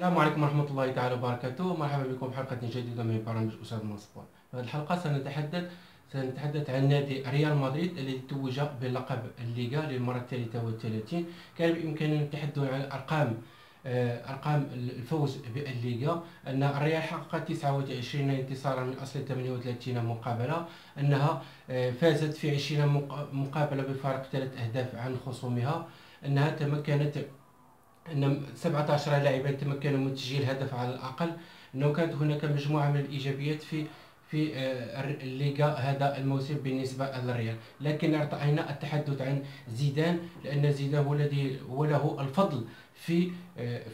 السلام عليكم ورحمة الله تعالى وبركاته. مرحبا بكم في حلقة جديدة من برنامج أستاذ مصبور. في هذه الحلقة سنتحدث عن نادي ريال مدريد الذي توج بلقب الليغا للمرة الثالثة والثلاثين. كان بإمكاننا التحدث عن أرقام الفوز بالليغا. أن الريال حقق 29 انتصارا من أصل 38 مقابلة، أنها فازت في 20 مقابلة بفارق 3 أهداف عن خصومها، أنها تمكنت أن 17 لاعبا تمكنوا من تسجيل هدف على الأقل، أنه كانت هناك مجموعة من الإيجابيات في الليغا هذا الموسم بالنسبة للريال. لكن ارتأينا التحدث عن زيدان، لأن زيدان هو له الفضل في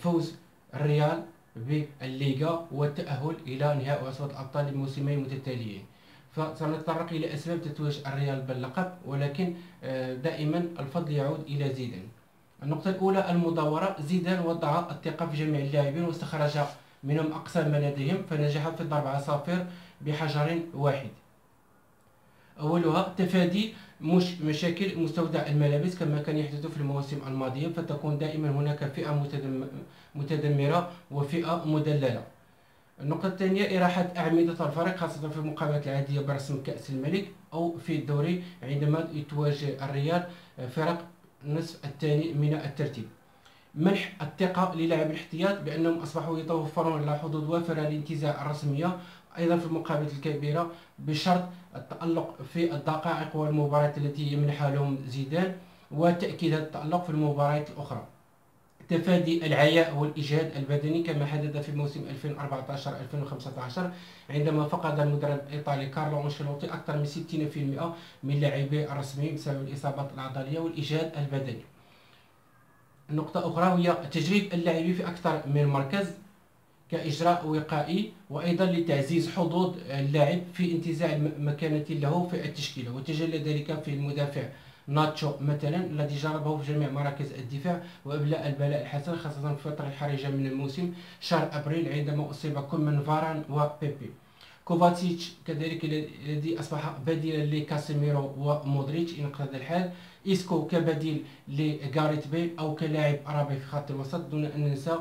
فوز الريال بالليغا والتأهل إلى نهائي أصوات الأبطال لموسمين متتاليين. فسنتطرق إلى أسباب تتويج الريال باللقب، ولكن دائما الفضل يعود إلى زيدان. النقطة الأولى المداورة. زيدان وضع الثقة في جميع اللاعبين واستخرج منهم أقصى ما لديهم، فنجح في الضرب عصافير بحجر واحد. أولها تفادي مشاكل مستودع الملابس كما كان يحدث في المواسم الماضية، فتكون دائما هناك فئة متدمرة وفئة مدللة. النقطة الثانية إراحة أعمدة الفريق، خاصة في المقابلات العادية برسم كأس الملك أو في الدوري عندما يتواجه الريال فرق النصف الثاني من الترتيب. منح الثقة للاعب الاحتياط بأنهم أصبحوا يتوفرون على حدود وافرة للانتزاع الرسمية أيضا في المقابلات الكبيرة، بشرط التألق في الدقائق والمباريات التي يمنحها لهم زيدان، وتأكيد هذا التألق في المباريات الأخرى. تفادي العياء والإجهاد البدني كما حدث في موسم 2014-2015 عندما فقد المدرب الإيطالي كارلو أنشيلوتي أكثر من 60% من لاعبيه الرسميين بسبب الإصابات العضلية والإجهاد البدني. نقطة أخرى هي تجريب اللاعبين في أكثر من مركز كإجراء وقائي، وأيضا لتعزيز حظوظ اللاعب في انتزاع مكانة له في التشكيلة، وتجلى ذلك في المدافع ناتشو مثلا الذي جربه في جميع مراكز الدفاع وأبلى البلاء الحسن، خاصة في الفترة الحرجة من الموسم شهر أبريل عندما أصيب كل من فاران وبيبي. كوفاتيتش كذلك الذي أصبح بديلا لكاسيميرو ومودريتش إن اقتضى الحال. إسكو كبديل لغاريث بيل أو كلاعب رابع في خط الوسط، دون أن ننسى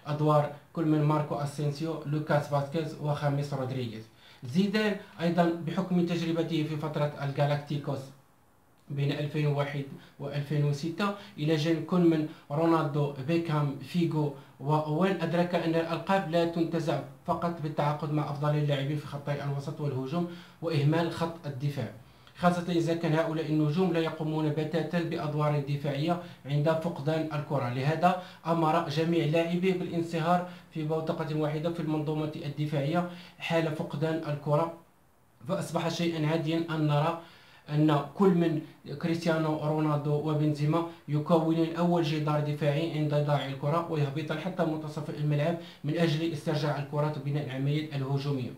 أدوار كل من ماركو أسينسيو، لوكاس فاسكيز وخاميس رودريغيز. زيدان أيضا بحكم تجربته في فترة الجالاكتيكوس بين 2001 و2006 إلى جانب كل من رونالدو، بيكهام، فيغو وأوين، أدرك أن الألقاب لا تنتزع فقط بالتعاقد مع أفضل اللاعبين في خطي الوسط والهجوم وإهمال خط الدفاع، خاصة إذا كان هؤلاء النجوم لا يقومون بتاتا بأدوار دفاعية عند فقدان الكرة. لهذا أمر جميع لاعبيه بالانصهار في بوتقة واحدة في المنظومة الدفاعية حال فقدان الكرة، فأصبح شيئا عاديا أن نرى أن كل من كريستيانو رونالدو وبنزيما يكونون أول جدار دفاعي عند ضياع الكرة ويهبطان حتى منتصف الملعب من أجل استرجاع الكرة وبناء العملية الهجومية.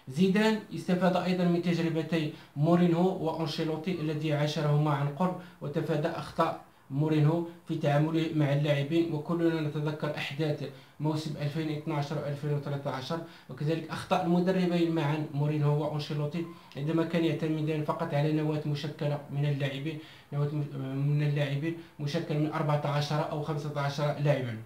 زيدان استفاد أيضا من تجربتي مورينهو وأنشيلوتي الذي عاشرهما عن قرب، وتفادى أخطاء مورينهو في تعامله مع اللاعبين، وكلنا نتذكر أحداث موسم 2012 و2013 وكذلك أخطاء المدربين معا مورينهو وأنشيلوتي عندما كان يعتمدان فقط على نواة مشكلة من اللاعبين مشكل من 14 أو 15 لاعبا.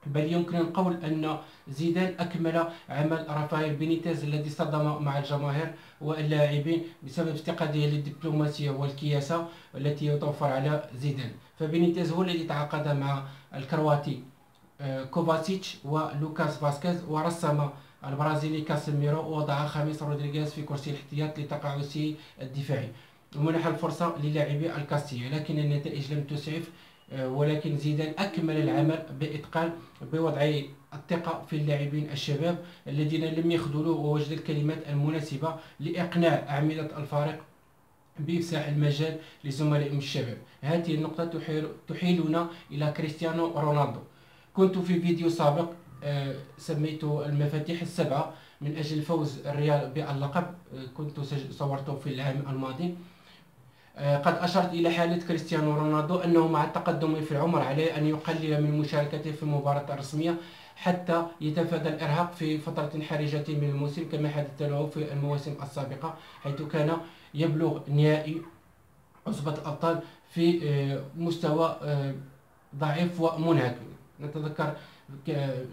بل يمكن القول أن زيدان أكمل عمل رافائيل بينيتيز الذي صدم مع الجماهير واللاعبين بسبب افتقاده للدبلوماسية والكياسة التي يتوفر على زيدان. فبينيتيز هو الذي تعاقد مع الكرواتي كوفاتيتش ولوكاس فاسكيز، ورسم البرازيلي كاسيميرو، ووضع خاميس رودريغيز في كرسي الاحتياط لتقاعسه الدفاعي، ومنح الفرصة للاعبي الكاستية، لكن النتائج لم تسعف. ولكن زيدان أكمل العمل بإتقان بوضع الثقة في اللاعبين الشباب الذين لم يخذلوه، ووجد الكلمات المناسبة لإقناع أعمدة الفريق بإفساح المجال لزملائهم الشباب. هذه النقطة تحيلنا إلى كريستيانو رونالدو. كنت في فيديو سابق سميته المفاتيح السبعة من أجل فوز الريال باللقب، كنت صورته في العام الماضي. قد أشرت إلى حالة كريستيانو رونالدو أنه مع التقدم في العمر عليه أن يقلل من مشاركته في المباراة الرسمية حتى يتفادى الإرهاق في فترة حرجة من الموسم كما حدث له في المواسم السابقة، حيث كان يبلغ نهائي عصبة الأبطال في مستوى ضعيف ومنهك. نتذكر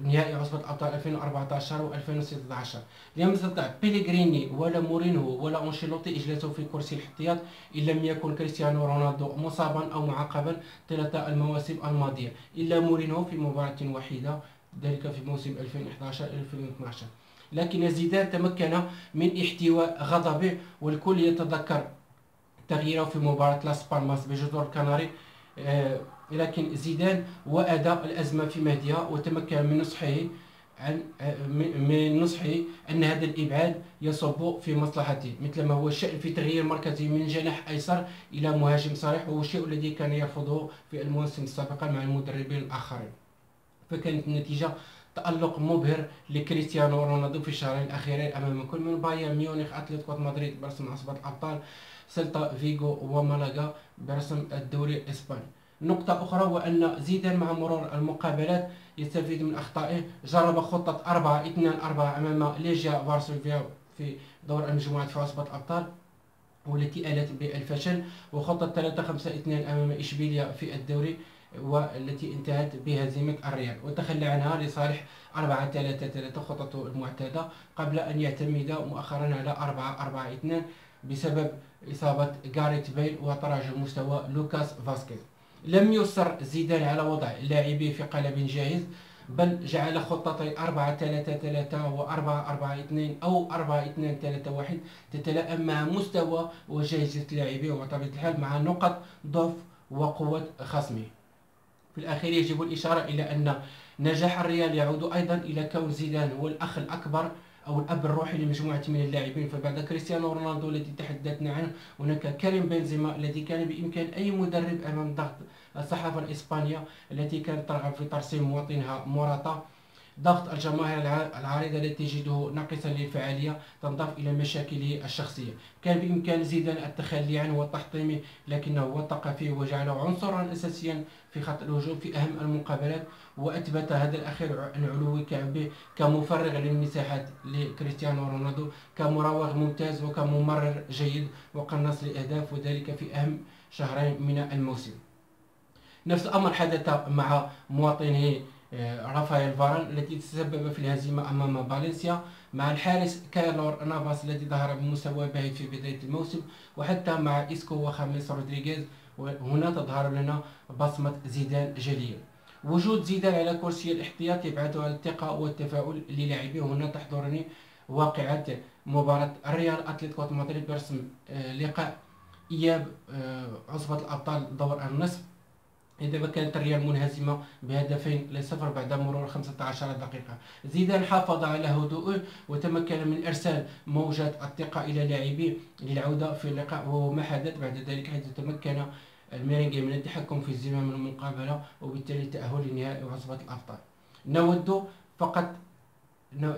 نهائي عصبة الأبطال 2014 و 2016. لم يستطع بيليغريني ولا مورينهو ولا أنشيلوتي إجلاسه في كرسي الاحتياط إن لم يكن كريستيانو رونالدو مصابا أو معاقبا طيلة المواسم الماضية، إلا مورينهو في مباراة وحيدة، ذلك في موسم 2011-2012. لكن زيدان تمكن من احتواء غضبه، والكل يتذكر تغييره في مباراة لاس بالماس بجزر الكناري. لكن زيدان وأدى الأزمة في مهدها، وتمكن من نصحه أن هذا الإبعاد يصب في مصلحته، مثل ما هو الشأن في تغيير مركزه من جناح أيسر إلى مهاجم صريح، وهو الشيء الذي كان يرفضه في المواسم السابقة مع المدربين الآخرين. فكانت النتيجة تألق مبهر لكريستيانو رونالدو في الشهرين الأخيرين أمام كل من بايرن ميونخ، أتلتيكو مدريد برسم عصبة الأبطال، سيلتا فيغو ومالاغا برسم الدوري الإسباني. نقطة أخرى وأن زيدان مع مرور المقابلات يستفيد من أخطائه. جرب خطة 4-2-4 أمام ليجيا فارسوفيا في دور المجموعات في عصبة الأبطال، والتي آلت بالفشل، وخطة 3-5-2 أمام إشبيليا في الدوري، والتي انتهت بهزيمة الريال، وتخلى عنها لصالح 4-3-3 خطته المعتادة، قبل أن يعتمد مؤخرا على 4-4-2 بسبب إصابة غاريث بيل وتراجع مستوى لوكاس فاسكيز. لم يصر زيدان على وضع لاعبيه في قالب جاهز، بل جعل خطتي 4-3-3 و 4-4-2 أو 4-2-3-1 تتلائم مع مستوى وجاهزية لاعبيه، وطبيعة الحال مع نقط ضعف وقوة خصمه. في الأخير يجب الإشارة إلى أن نجاح الريال يعود أيضا إلى كون زيدان هو الأخ الأكبر أو الأب الروحي لمجموعة من اللاعبين. فبعد كريستيانو رونالدو الذي تحدثنا عنه، هناك كريم بنزيما الذي كان بإمكان أي مدرب أمام ضغط الصحافة الإسبانية التي كانت ترغب في ترسيم مواطنها موراتا، ضغط الجماهير العريضة التي تجده ناقصا للفعالية، تنضاف إلى مشاكله الشخصية. كان بإمكان زيدان التخلي عنه وتحطيمه، لكنه وثق فيه وجعله عنصرا أساسيا في خط الهجوم في أهم المقابلات، وأثبت هذا الأخير العلو كعبه كمفرغ للمساحات لكريستيانو رونالدو، كمراوغ ممتاز وكممرر جيد وقناص للأهداف، وذلك في أهم شهرين من الموسم. نفس الأمر حدث مع مواطنه رافائيل فاران التي تسبب في الهزيمة أمام فالنسيا، مع الحارس كايلور نافاس الذي ظهر بمستوى باهت في بداية الموسم، وحتى مع إسكو وخاميس رودريغيز. وهنا تظهر لنا بصمة زيدان جليا. وجود زيدان على كرسي الاحتياط يبعث على الثقة والتفاؤل للاعبيه. هنا تحضرني واقعة مباراة الريال أتلتيكو مدريد برسم لقاء إياب عصبة الأبطال دور النصف، عندما كانت الريال منهزمة ب2-0 بعد مرور 15 دقيقة. زيدان حافظ على هدوءه وتمكن من إرسال موجات الثقة إلى لاعبيه للعودة في اللقاء، وهو ما حدث بعد ذلك، حيث تمكن الميرينغي من التحكم في زمام المقابلة، وبالتالي التأهل لنهائي عصبة الأبطال.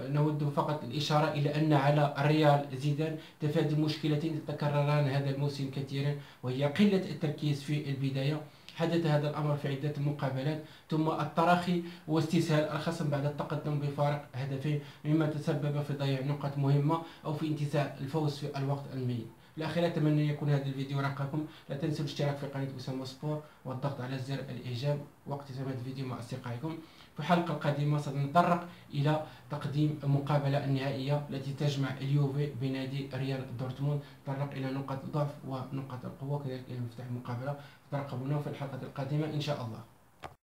نود فقط الإشارة إلى أن على الريال زيدان تفادي مشكلتين تتكرران هذا الموسم كثيرا، وهي قلة التركيز في البداية. حدث هذا الأمر في عدة مقابلات، ثم التراخي واستسهال الخصم بعد التقدم بفارق هدفين، مما تسبب في ضياع نقاط مهمة أو في انتزاع الفوز في الوقت الميت. في الأخير أتمنى أن يكون هذا الفيديو راقكم. لا تنسوا الاشتراك في قناة أسامة سبور والضغط على زر الإعجاب واقتسام هذا الفيديو مع أصدقائكم. في الحلقة القادمة سنتطرق إلى تقديم المقابلة النهائية التي تجمع اليوفي بنادي ريال دورتموند، تطرق إلى نقاط الضعف ونقاط القوة، كذلك إلى مفتاح المقابلة. ترقبونا في الحلقة القادمة إن شاء الله.